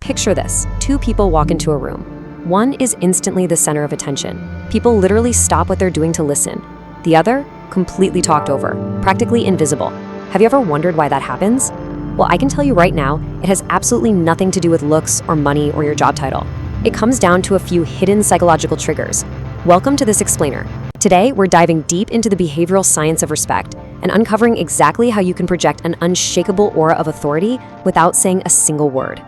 Picture this. Two people walk into a room. One is instantly the center of attention. People literally stop what they're doing to listen. The other, completely talked over, practically invisible. Have you ever wondered why that happens? Well, I can tell you right now, it has absolutely nothing to do with looks or money or your job title. It comes down to a few hidden psychological triggers. Welcome to This Explainer. Today, we're diving deep into the behavioral science of respect and uncovering exactly how you can project an unshakable aura of authority without saying a single word.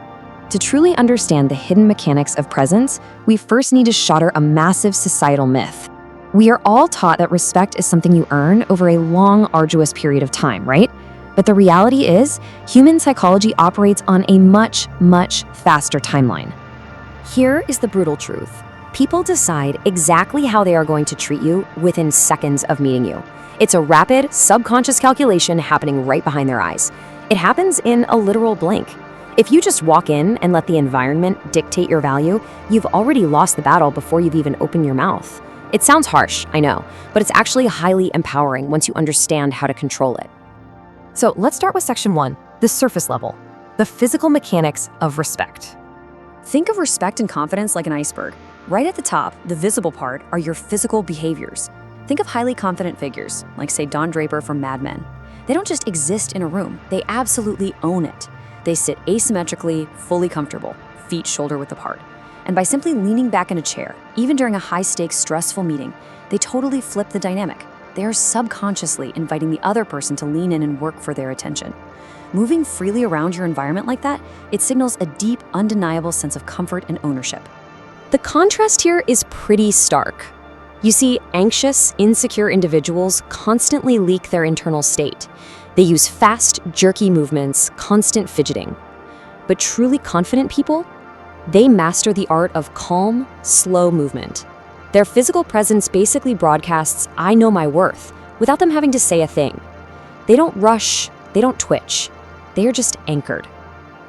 To truly understand the hidden mechanics of presence, we first need to shatter a massive societal myth. We are all taught that respect is something you earn over a long, arduous period of time, right? But the reality is, human psychology operates on a much, much faster timeline. Here is the brutal truth. People decide exactly how they are going to treat you within seconds of meeting you. It's a rapid, subconscious calculation happening right behind their eyes. It happens in a literal blink. If you just walk in and let the environment dictate your value, you've already lost the battle before you've even opened your mouth. It sounds harsh, I know, but it's actually highly empowering once you understand how to control it. So let's start with section 1, the surface level, the physical mechanics of respect. Think of respect and confidence like an iceberg. Right at the top, the visible part, are your physical behaviors. Think of highly confident figures, like say Don Draper from Mad Men. They don't just exist in a room, they absolutely own it. They sit asymmetrically, fully comfortable, feet shoulder-width apart. And by simply leaning back in a chair, even during a high-stakes, stressful meeting, they totally flip the dynamic. They are subconsciously inviting the other person to lean in and work for their attention. Moving freely around your environment like that, it signals a deep, undeniable sense of comfort and ownership. The contrast here is pretty stark. You see, anxious, insecure individuals constantly leak their internal state. They use fast, jerky movements, constant fidgeting. But truly confident people, they master the art of calm, slow movement. Their physical presence basically broadcasts, "I know my worth," without them having to say a thing. They don't rush, they don't twitch. They are just anchored.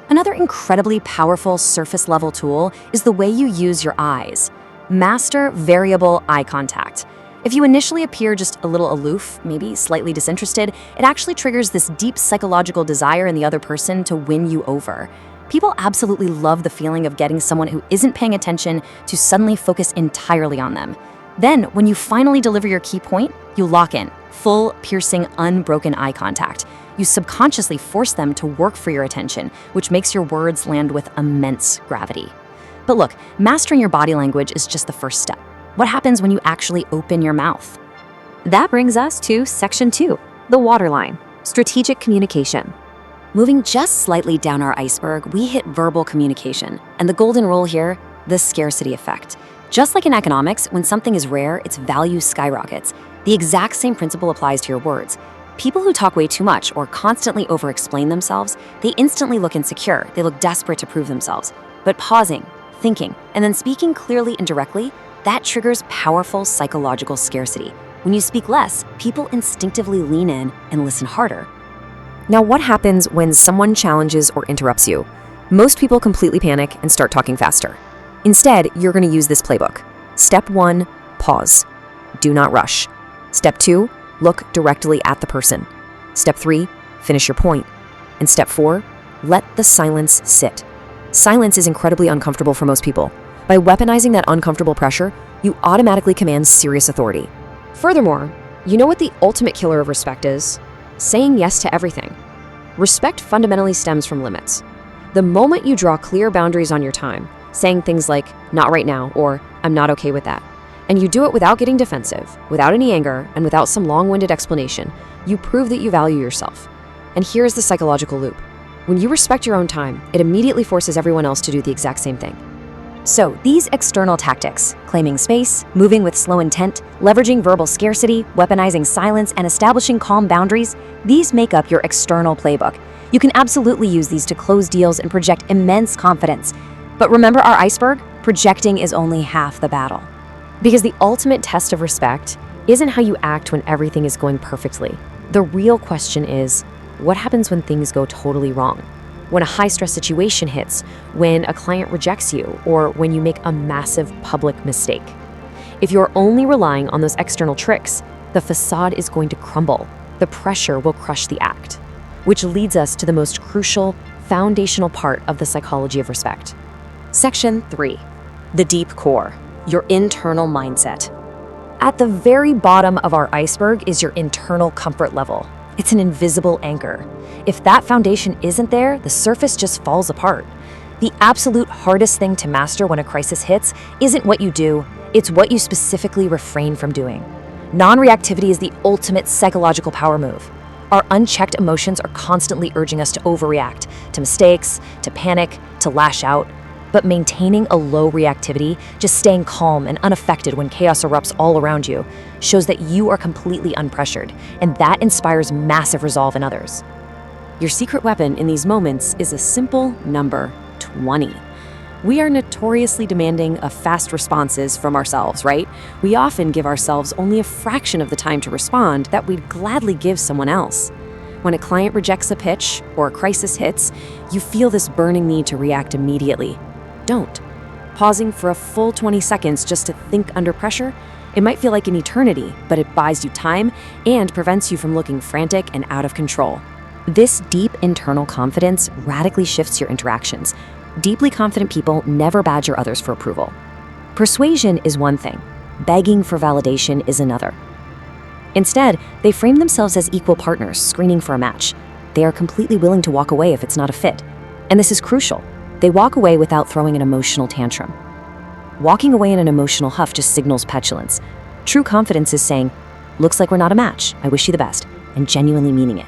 Another incredibly powerful surface-level tool is the way you use your eyes. Master variable eye contact. If you initially appear just a little aloof, maybe slightly disinterested, it actually triggers this deep psychological desire in the other person to win you over. People absolutely love the feeling of getting someone who isn't paying attention to suddenly focus entirely on them. Then, when you finally deliver your key point, you lock in, full, piercing, unbroken eye contact. You subconsciously force them to work for your attention, which makes your words land with immense gravity. But look, mastering your body language is just the first step. What happens when you actually open your mouth? That brings us to section 2, the waterline, strategic communication. Moving just slightly down our iceberg, we hit verbal communication. And the golden rule here, the scarcity effect. Just like in economics, when something is rare, its value skyrockets. The exact same principle applies to your words. People who talk way too much or constantly over-explain themselves, they instantly look insecure. They look desperate to prove themselves. But pausing, thinking, and then speaking clearly and directly, that triggers powerful psychological scarcity. When you speak less, people instinctively lean in and listen harder. Now, what happens when someone challenges or interrupts you? Most people completely panic and start talking faster. Instead, you're going to use this playbook. Step 1, pause. Do not rush. Step 2, look directly at the person. Step 3, finish your point. And step 4, let the silence sit. Silence is incredibly uncomfortable for most people. By weaponizing that uncomfortable pressure, you automatically command serious authority. Furthermore, you know what the ultimate killer of respect is? Saying yes to everything. Respect fundamentally stems from limits. The moment you draw clear boundaries on your time, saying things like, "not right now," or "I'm not okay with that," and you do it without getting defensive, without any anger, and without some long-winded explanation, you prove that you value yourself. And here's the psychological loop. When you respect your own time, it immediately forces everyone else to do the exact same thing. So these external tactics, claiming space, moving with slow intent, leveraging verbal scarcity, weaponizing silence, and establishing calm boundaries, these make up your external playbook. You can absolutely use these to close deals and project immense confidence. But remember our iceberg? Projecting is only half the battle. Because the ultimate test of respect isn't how you act when everything is going perfectly. The real question is, what happens when things go totally wrong? When a high-stress situation hits, when a client rejects you, or when you make a massive public mistake. If you're only relying on those external tricks, the facade is going to crumble. The pressure will crush the act. Which leads us to the most crucial, foundational part of the psychology of respect. Section 3. The deep core, your internal mindset. At the very bottom of our iceberg is your internal comfort level. It's an invisible anchor. If that foundation isn't there, the surface just falls apart. The absolute hardest thing to master when a crisis hits isn't what you do, it's what you specifically refrain from doing. Non-reactivity is the ultimate psychological power move. Our unchecked emotions are constantly urging us to overreact, to mistakes, to panic, to lash out. But maintaining a low reactivity, just staying calm and unaffected when chaos erupts all around you, shows that you are completely unpressured, and that inspires massive resolve in others. Your secret weapon in these moments is a simple number: 20. We are notoriously demanding of fast responses from ourselves, right? We often give ourselves only a fraction of the time to respond that we'd gladly give someone else. When a client rejects a pitch or a crisis hits, you feel this burning need to react immediately. Don't. Pausing for a full 20 seconds just to think under pressure, it might feel like an eternity, but it buys you time and prevents you from looking frantic and out of control. This deep internal confidence radically shifts your interactions. Deeply confident people never badger others for approval. Persuasion is one thing, begging for validation is another. Instead, they frame themselves as equal partners screening for a match. They are completely willing to walk away if it's not a fit. And this is crucial. They walk away without throwing an emotional tantrum. Walking away in an emotional huff just signals petulance. True confidence is saying, "Looks like we're not a match. I wish you the best," and genuinely meaning it.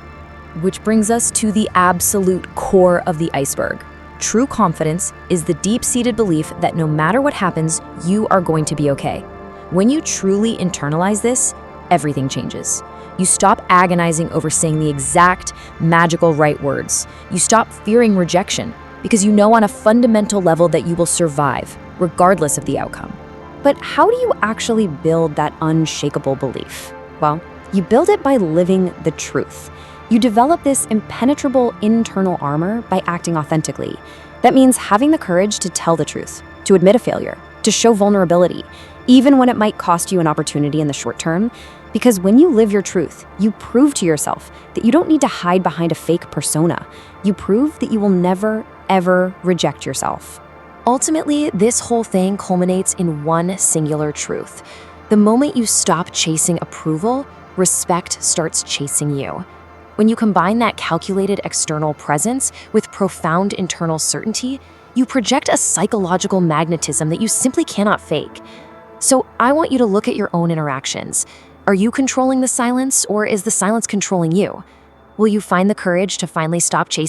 Which brings us to the absolute core of the iceberg. True confidence is the deep-seated belief that no matter what happens, you are going to be okay. When you truly internalize this, everything changes. You stop agonizing over saying the exact magical right words. You stop fearing rejection because you know on a fundamental level that you will survive, regardless of the outcome. But how do you actually build that unshakable belief? Well, you build it by living the truth. You develop this impenetrable internal armor by acting authentically. That means having the courage to tell the truth, to admit a failure, to show vulnerability, even when it might cost you an opportunity in the short term. Because when you live your truth, you prove to yourself that you don't need to hide behind a fake persona. You prove that you will never, ever reject yourself. Ultimately, this whole thing culminates in one singular truth. The moment you stop chasing approval, respect starts chasing you. When you combine that calculated external presence with profound internal certainty, you project a psychological magnetism that you simply cannot fake. So I want you to look at your own interactions. Are you controlling the silence, or is the silence controlling you? Will you find the courage to finally stop chasing